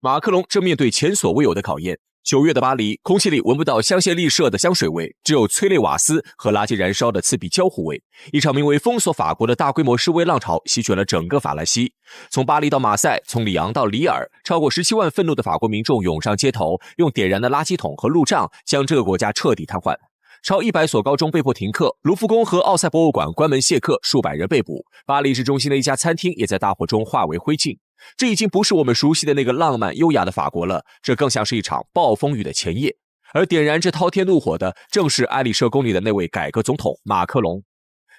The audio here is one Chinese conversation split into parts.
马克龙正面对前所未有的考验。9月的巴黎，空气里闻不到香榭丽舍的香水味，只有催泪瓦斯和垃圾燃烧的刺鼻焦糊味。一场名为封锁法国的大规模示威浪潮席卷了整个法兰西，从巴黎到马赛，从里昂到里尔，超过17万愤怒的法国民众涌上街头，用点燃的垃圾桶和路障将这个国家彻底瘫痪。超100所高中被迫停课，卢浮宫和奥赛博物馆关门谢客，数百人被捕。巴黎市中心的一家餐厅也在大火中化为灰烬。这已经不是我们熟悉的那个浪漫优雅的法国了，这更像是一场暴风雨的前夜。而点燃这滔天怒火的，正是爱丽舍宫里的那位改革总统马克龙。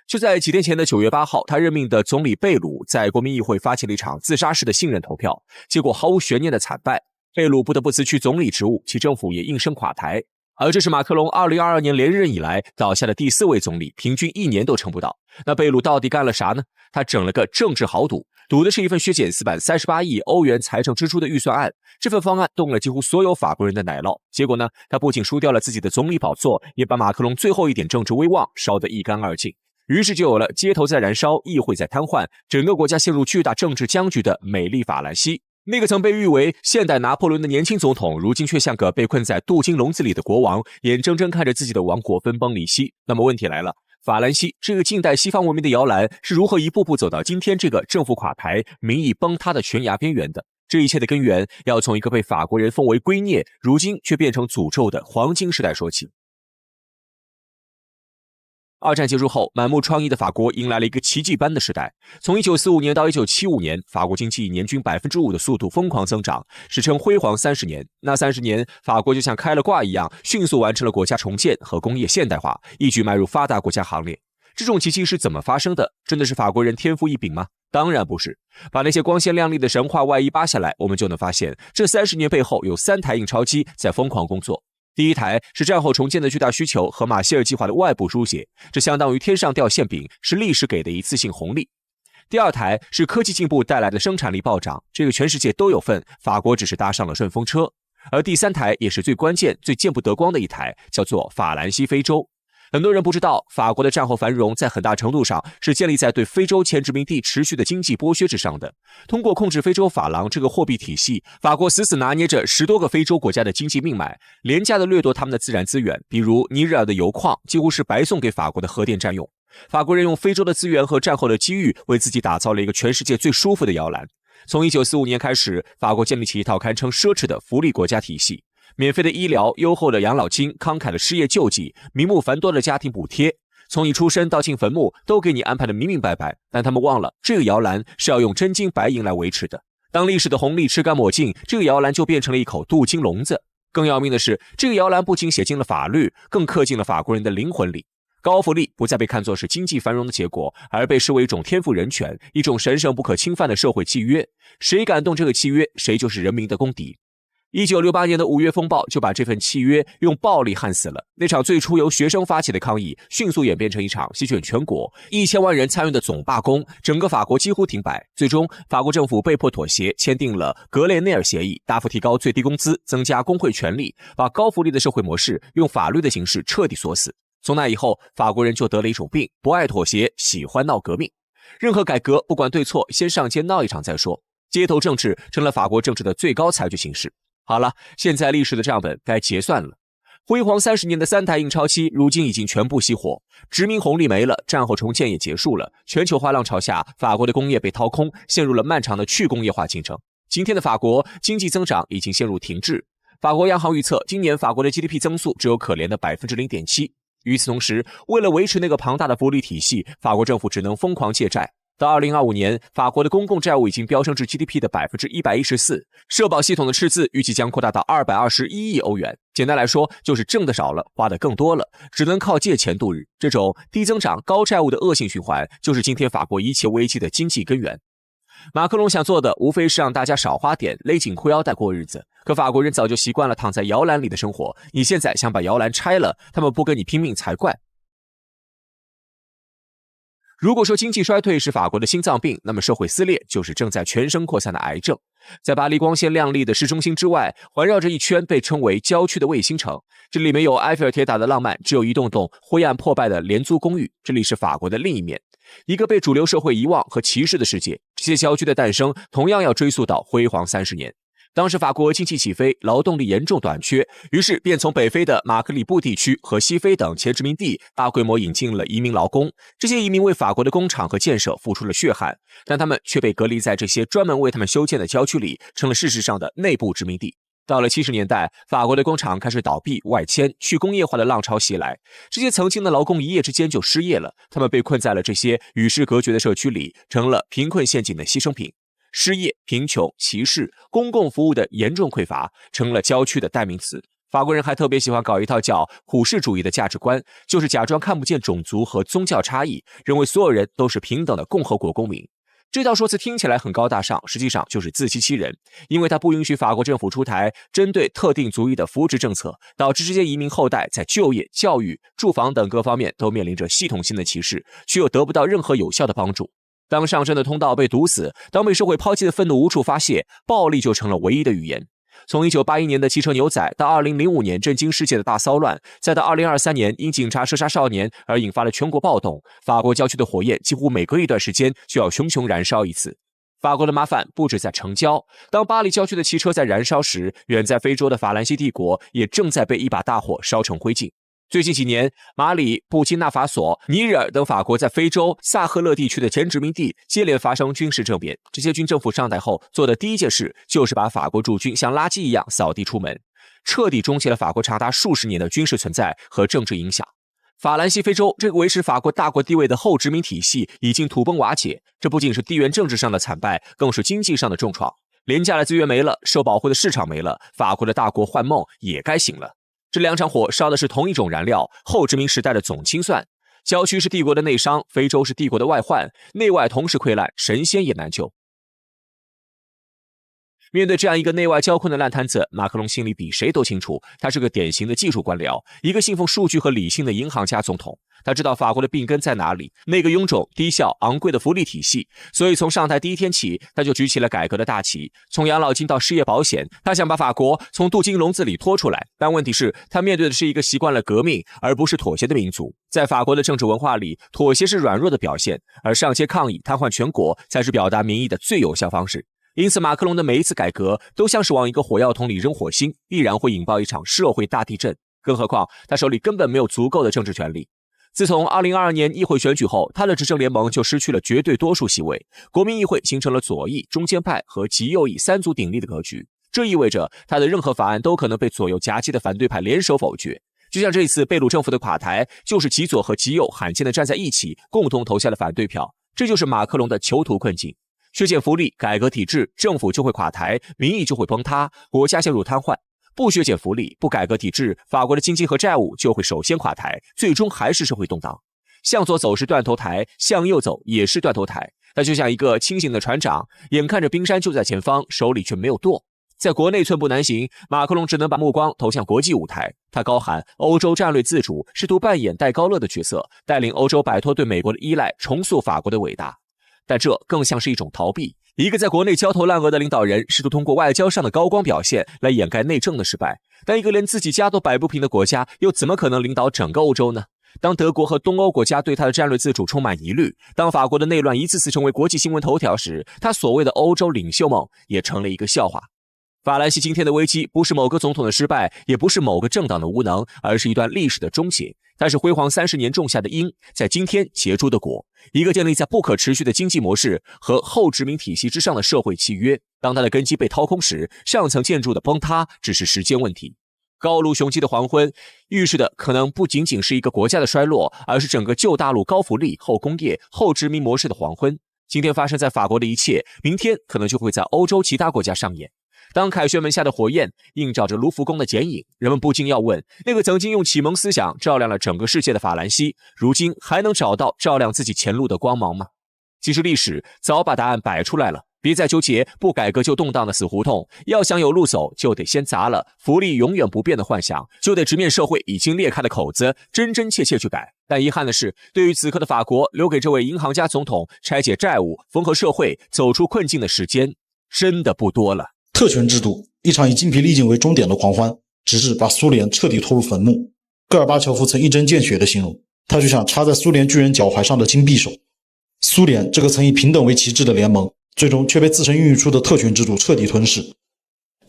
就在几天前的9月8号，他任命的总理贝鲁在国民议会发起了一场自杀式的信任投票，结果毫无悬念的惨败，贝鲁不得不辞去总理职务，其政府也应声垮台。而这是马克龙2022年连任以来倒下的第4位总理，平均1年都撑不到。那贝鲁到底干了啥呢？他整了个政治豪赌，赌的是一份削减438亿欧元财政支出的预算案。这份方案动了几乎所有法国人的奶酪，结果呢，他不仅输掉了自己的总理宝座，也把马克龙最后一点政治威望烧得一干二净。于是就有了街头在燃烧，议会在瘫痪，整个国家陷入巨大政治僵局的美丽法兰西。那个曾被誉为现代拿破仑的年轻总统，如今却像个被困在镀金笼子里的国王，眼睁睁看着自己的王国分崩离析。那么问题来了，法兰西这个近代西方文明的摇篮是如何一步步走到今天这个政府垮台、民意崩塌的悬崖边缘的？这一切的根源要从一个被法国人封为圭臬，如今却变成诅咒的黄金时代说起。二战结束后，满目疮痍的法国迎来了一个奇迹般的时代。从1945年到1975年，法国经济以年均 5% 的速度疯狂增长，史称辉煌30年。那30年，法国就像开了挂一样，迅速完成了国家重建和工业现代化，一举迈入发达国家行列。这种奇迹是怎么发生的？真的是法国人天赋异禀吗？当然不是。把那些光鲜亮丽的神话外衣扒下来，我们就能发现，这30年背后有3台印钞机在疯狂工作。第一台是战后重建的巨大需求和马歇尔计划的外部书写，这相当于天上掉馅饼，是历史给的一次性红利。第二台是科技进步带来的生产力暴涨，这个全世界都有份，法国只是搭上了顺风车。而第3台也是最关键、最见不得光的一台，叫做法兰西非洲。很多人不知道，法国的战后繁荣在很大程度上是建立在对非洲前殖民地持续的经济剥削之上的。通过控制非洲法郎这个货币体系，法国死死拿捏着10多个非洲国家的经济命脉，廉价的掠夺他们的自然资源，比如尼日尔的油矿几乎是白送给法国的核电占用。法国人用非洲的资源和战后的机遇，为自己打造了一个全世界最舒服的摇篮。从1945年开始，法国建立起一套堪称奢侈的福利国家体系。免费的医疗、优厚的养老金、慷慨的失业救济、名目繁多的家庭补贴，从你出生到进坟墓都给你安排的明明白白。但他们忘了，这个摇篮是要用真金白银来维持的。当历史的红利吃干抹净，这个摇篮就变成了一口镀金笼子。更要命的是，这个摇篮不仅写进了法律，更刻进了法国人的灵魂里。高福利不再被看作是经济繁荣的结果，而被视为一种天赋人权，一种神圣不可侵犯的社会契约。谁敢动这个契约，谁就是人民的公敌。1968年的5月风暴就把这份契约用暴力焊死了。那场最初由学生发起的抗议，迅速演变成一场席卷全国1000万人参与的总罢工，整个法国几乎停摆。最终，法国政府被迫妥协，签订了格雷内尔协议，大幅提高最低工资，增加工会权利，把高福利的社会模式用法律的形式彻底锁死。从那以后，法国人就得了一种病，不爱妥协，喜欢闹革命。任何改革不管对错，先上街闹一场再说。街头政治成了法国政治的最高裁决形式。好了，现在历史的账本该结算了。辉煌30年的3台印钞机如今已经全部熄火，殖民红利没了，战后重建也结束了。全球化浪潮下，法国的工业被掏空，陷入了漫长的去工业化进程。今天的法国经济增长已经陷入停滞。法国央行预测，今年法国的 GDP 增速只有可怜的 0.7%。与此同时，为了维持那个庞大的福利体系，法国政府只能疯狂借债。到2025年，法国的公共债务已经飙升至 GDP 的 114%， 社保系统的赤字预计将扩大到221亿欧元。简单来说，就是挣得少了，花得更多了，只能靠借钱度日。这种低增长、高债务的恶性循环，就是今天法国一切危机的经济根源。马克龙想做的无非是让大家少花点，勒紧裤腰带过日子。可法国人早就习惯了躺在摇篮里的生活，你现在想把摇篮拆了，他们不跟你拼命才怪。如果说经济衰退是法国的心脏病，那么社会撕裂就是正在全身扩散的癌症。在巴黎光鲜亮丽的市中心之外，环绕着一圈被称为郊区的卫星城，这里没有埃菲尔铁塔的浪漫，只有一栋栋灰暗破败的廉租公寓。这里是法国的另一面，一个被主流社会遗忘和歧视的世界。这些郊区的诞生同样要追溯到辉煌30年。当时法国经济起飞，劳动力严重短缺，于是便从北非的马格里布地区和西非等前殖民地大规模引进了移民劳工。这些移民为法国的工厂和建设付出了血汗，但他们却被隔离在这些专门为他们修建的郊区里，成了事实上的内部殖民地。到了70年代，法国的工厂开始倒闭、外迁，去工业化的浪潮袭来。这些曾经的劳工一夜之间就失业了，他们被困在了这些与世隔绝的社区里，成了贫困陷阱的牺牲品。失业、贫穷、歧视、公共服务的严重匮乏，成了郊区的代名词。法国人还特别喜欢搞一套叫普世主义的价值观，就是假装看不见种族和宗教差异，认为所有人都是平等的共和国公民。这套说辞听起来很高大上，实际上就是自欺欺人，因为它不允许法国政府出台针对特定族裔的扶植政策，导致这些移民后代在就业、教育、住房等各方面都面临着系统性的歧视，却又得不到任何有效的帮助。当上升的通道被堵死，当被社会抛弃的愤怒无处发泄，暴力就成了唯一的语言。从1981年的汽车牛仔到2005年震惊世界的大骚乱，再到2023年因警察射杀少年而引发了全国暴动，法国郊区的火焰几乎每隔一段时间就要熊熊燃烧一次。法国的麻烦不止在城郊，当巴黎郊区的汽车在燃烧时，远在非洲的法兰西帝国也正在被一把大火烧成灰烬。最近几年，马里、布基纳法索、尼日尔等法国在非洲萨赫勒地区的前殖民地接连发生军事政变。这些军政府上台后做的第一件事，就是把法国驻军像垃圾一样扫地出门，彻底终结了法国长达数十年的军事存在和政治影响。法兰西非洲这个维持法国大国地位的后殖民体系已经土崩瓦解，这不仅是地缘政治上的惨败，更是经济上的重创。廉价的资源没了，受保护的市场没了，法国的大国幻梦也该醒了。这两场火烧的是同一种燃料，后殖民时代的总清算。郊区是帝国的内伤，非洲是帝国的外患，内外同时溃烂，神仙也难救。面对这样一个内外交困的烂摊子，马克龙心里比谁都清楚，他是个典型的技术官僚，一个信奉数据和理性的银行家总统。他知道法国的病根在哪里，那个臃肿、低效、昂贵的福利体系。所以从上台第一天起，他就举起了改革的大旗。从养老金到失业保险，他想把法国从镀金笼子里拖出来。但问题是，他面对的是一个习惯了革命而不是妥协的民族。在法国的政治文化里，妥协是软弱的表现，而上街抗议、瘫痪全国才是表达民意的最有效方式。因此，马克龙的每一次改革都像是往一个火药桶里扔火星，必然会引爆一场社会大地震。更何况，他手里根本没有足够的政治权力。自从2022年议会选举后，他的执政联盟就失去了绝对多数席位，国民议会形成了左翼、中间派和极右翼三足鼎立的格局。这意味着他的任何法案都可能被左右夹击的反对派联手否决。就像这一次贝鲁政府的垮台，就是极左和极右罕见的站在一起，共同投下了反对票。这就是马克龙的囚徒困境。削减福利、改革体制，政府就会垮台，民意就会崩塌，国家陷入瘫痪。不削减福利，不改革体制，法国的经济和债务就会首先垮台，最终还是社会动荡。向左走是断头台，向右走也是断头台。他就像一个清醒的船长，眼看着冰山就在前方，手里却没有舵。在国内寸步难行，马克龙只能把目光投向国际舞台。他高喊欧洲战略自主，试图扮演戴高乐的角色，带领欧洲摆脱对美国的依赖，重塑法国的伟大。但这更像是一种逃避。一个在国内焦头烂额的领导人，试图通过外交上的高光表现来掩盖内政的失败。但一个连自己家都摆不平的国家，又怎么可能领导整个欧洲呢？当德国和东欧国家对他的战略自主充满疑虑，当法国的内乱一次次成为国际新闻头条时，他所谓的欧洲领袖梦也成了一个笑话。法兰西今天的危机不是某个总统的失败，也不是某个政党的无能，而是一段历史的终结。它是辉煌30年种下的因，在今天结出的果。一个建立在不可持续的经济模式和后殖民体系之上的社会契约，当它的根基被掏空时，上层建筑的崩塌只是时间问题。高卢雄鸡的黄昏，预示的可能不仅仅是一个国家的衰落，而是整个旧大陆高福利、后工业、后殖民模式的黄昏。今天发生在法国的一切，明天可能就会在欧洲其他国家上演。当凯旋门下的火焰映照着卢浮宫的剪影，人们不禁要问，那个曾经用启蒙思想照亮了整个世界的法兰西，如今还能找到照亮自己前路的光芒吗？其实历史早把答案摆出来了，别再纠结不改革就动荡的死胡同，要想有路走，就得先砸了福利永远不变的幻想，就得直面社会已经裂开的口子，真真切切去改。但遗憾的是，对于此刻的法国，留给这位银行家总统拆解债务、缝合社会、走出困境的时间真的不多了。特权制度，一场以精疲力尽为终点的狂欢，直至把苏联彻底拖入坟墓。戈尔巴乔夫曾一针见血地形容，他就像插在苏联巨人脚踝上的金匕首。苏联这个曾以平等为旗帜的联盟，最终却被自身孕育出的特权制度彻底吞噬。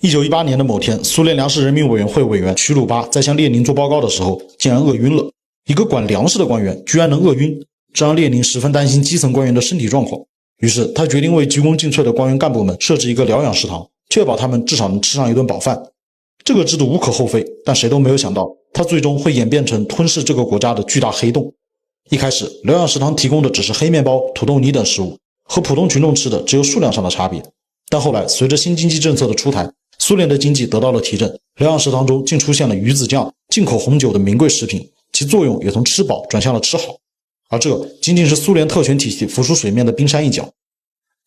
1918年的某天，苏联粮食人民委员会委员曲鲁巴在向列宁做报告的时候，竟然饿晕了。一个管粮食的官员居然能饿晕，这让列宁十分担心基层官员的身体状况。于是他决定为鞠躬尽瘁的官员干部们设置一个疗养食堂，确保他们至少能吃上一顿饱饭。这个制度无可厚非，但谁都没有想到，它最终会演变成吞噬这个国家的巨大黑洞。一开始，疗养食堂提供的只是黑面包、土豆泥等食物，和普通群众吃的只有数量上的差别。但后来，随着新经济政策的出台，苏联的经济得到了提振，疗养食堂中竟出现了鱼子酱、进口红酒的名贵食品，其作用也从吃饱转向了吃好。而这仅仅是苏联特权体系浮出水面的冰山一角。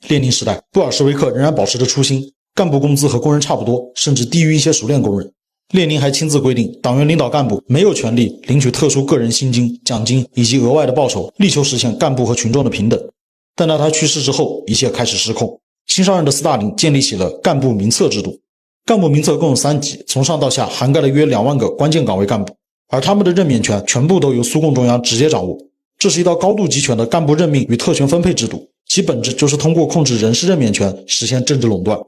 列宁时代，布尔什维克仍然保持着初心，干部工资和工人差不多，甚至低于一些熟练工人。列宁还亲自规定，党员领导干部没有权利领取特殊个人薪金、奖金以及额外的报酬，力求实现干部和群众的平等。但在他去世之后，一切开始失控。新上任的斯大林建立起了干部名册制度。干部名册共有3级，从上到下涵盖了约2万个关键岗位干部，而他们的任免权全部都由苏共中央直接掌握。这是一道高度集权的干部任命与特权分配制度，其本质就是通过控制人事任免权实现政治垄断。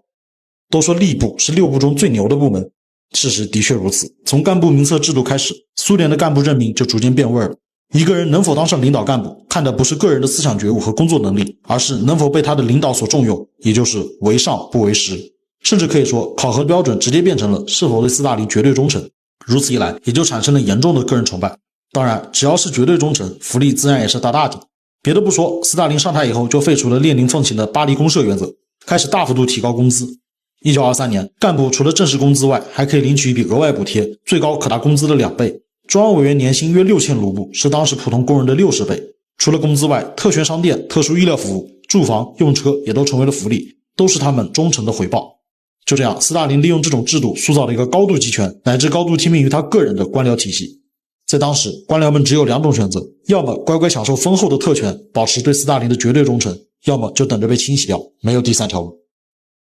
都说吏部是6部中最牛的部门，事实的确如此。从干部名册制度开始，苏联的干部任命就逐渐变味了。一个人能否当上领导干部，看的不是个人的思想觉悟和工作能力，而是能否被他的领导所重用，也就是为上不为实。甚至可以说，考核标准直接变成了是否对斯大林绝对忠诚。如此一来，也就产生了严重的个人崇拜。当然，只要是绝对忠诚，福利自然也是大大的。别的不说，斯大林上台以后就废除了列宁奉行的巴黎公社原则，开始大幅度提高工资。1923年，干部除了正式工资外，还可以领取一笔额外补贴，最高可达工资的2倍。中央委员年薪约6000卢布，是当时普通工人的60倍。除了工资外，特权商店、特殊医疗服务、住房、用车也都成为了福利，都是他们忠诚的回报。就这样，斯大林利用这种制度塑造了一个高度集权乃至高度听命于他个人的官僚体系。在当时，官僚们只有2种选择，要么乖乖享受丰厚的特权，保持对斯大林的绝对忠诚，要么就等着被清洗掉，没有第3条路。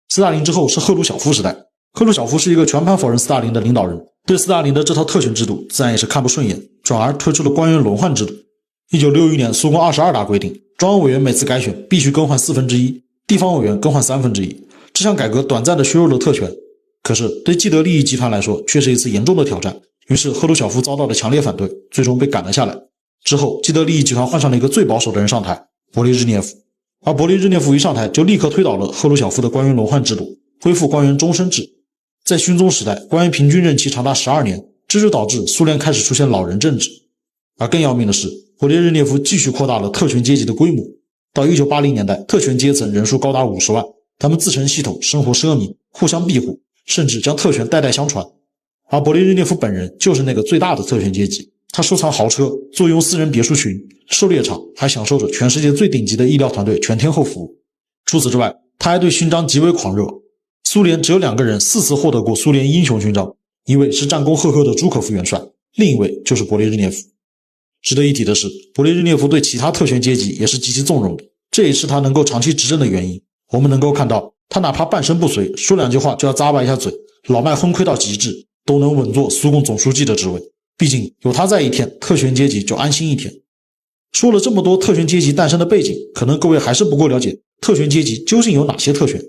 斯大林之后是赫鲁晓夫时代，赫鲁晓夫是一个全盘否认斯大林的领导人，对斯大林的这套特权制度自然也是看不顺眼，转而推出了官员轮换制度。1961年苏共22大规定，中央委员每次改选必须更换1/4，地方委员更换1/3。这项改革短暂地削弱了特权，可是对既得利益集团来说却是一次严重的挑战。于是赫鲁晓夫遭到了强烈反对，最终被赶了下来。之后既得利益集团换上了一个最保守的人上台，勃列日涅夫。而勃列日涅夫一上台就立刻推倒了赫鲁晓夫的官员轮换制度，恢复官员终身制。在勋宗时代，官员平均任期长达12年，这就导致苏联开始出现老人政治。而更要命的是，勃列日涅夫继续扩大了特权阶级的规模。到1980年代，特权阶层人数高达50万，他们自成系统，生活奢靡，互相庇护，甚至将特权代代相传。而勃列日涅夫本人就是那个最大的特权阶级，他收藏豪车，坐拥私人别墅群，狩猎场，还享受着全世界最顶级的医疗团队全天候服务。除此之外，他还对勋章极为狂热。苏联只有2个人4次获得过苏联英雄勋章，一位是战功赫赫的朱可夫元帅，另一位就是勃列日涅夫。值得一提的是，勃列日涅夫对其他特权阶级也是极其纵容的，这也是他能够长期执政的原因。我们能够看到，他哪怕半身不遂，说2句话就要咂巴一下嘴，老迈昏聩到极致，都能稳坐苏共总书记的职位。毕竟有他在一天，特权阶级就安心一天。说了这么多特权阶级诞生的背景，可能各位还是不够了解特权阶级究竟有哪些特权。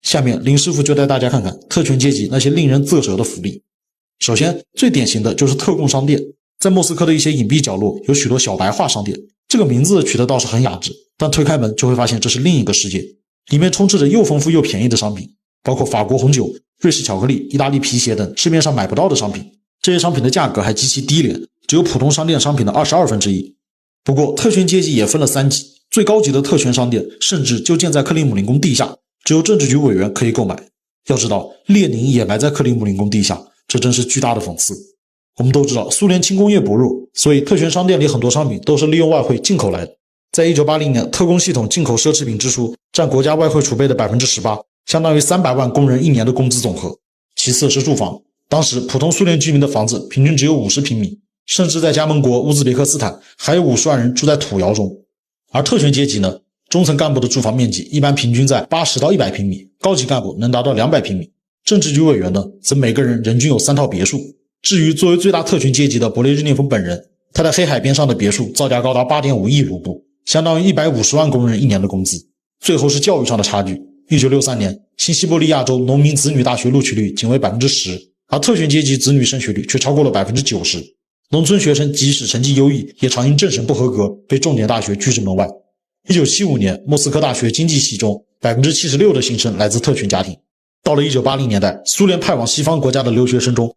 下面林师傅就带大家看看特权阶级那些令人啧舌的福利。首先，最典型的就是特供商店。在莫斯科的一些隐蔽角落有许多小白化商店，这个名字取得倒是很雅致，但推开门就会发现这是另一个世界，里面充斥着又丰富又便宜的商品，包括法国红酒、瑞士巧克力、意大利皮鞋等市面上买不到的商品。这些商品的价格还极其低廉，只有普通商店商品的1/22。不过特权阶级也分了3级，最高级的特权商店甚至就建在克里姆林宫地下，只有政治局委员可以购买。要知道，列宁也埋在克里姆林宫地下，这真是巨大的讽刺。我们都知道苏联轻工业薄弱，所以特权商店里很多商品都是利用外汇进口来的。在1980年，特工系统进口奢侈品支出占国家外汇储备的 18%， 相当于300万工人1年的工资总和。其次是住房，当时普通苏联居民的房子平均只有50平米，甚至在加盟国乌兹别克斯坦还有50万人住在土窑中。而特权阶级呢，中层干部的住房面积一般平均在80到100平米，高级干部能达到200平米，政治局委员呢，则每个人人均有3套别墅。至于作为最大特权阶级的勃列日涅夫本人，他在黑海边上的别墅造价高达 8.5 亿卢布，相当于150万工人1年的工资。最后是教育上的差距。1963年，新西伯利亚州农民子女大学录取率仅为 10%， 而特权阶级子女升学率却超过了 90%。农村学生即使成绩优异，也常因政审不合格被重点大学拒之门外。1975年，莫斯科大学经济系中 76% 的新生来自特权家庭。到了1980年代，苏联派往西方国家的留学生中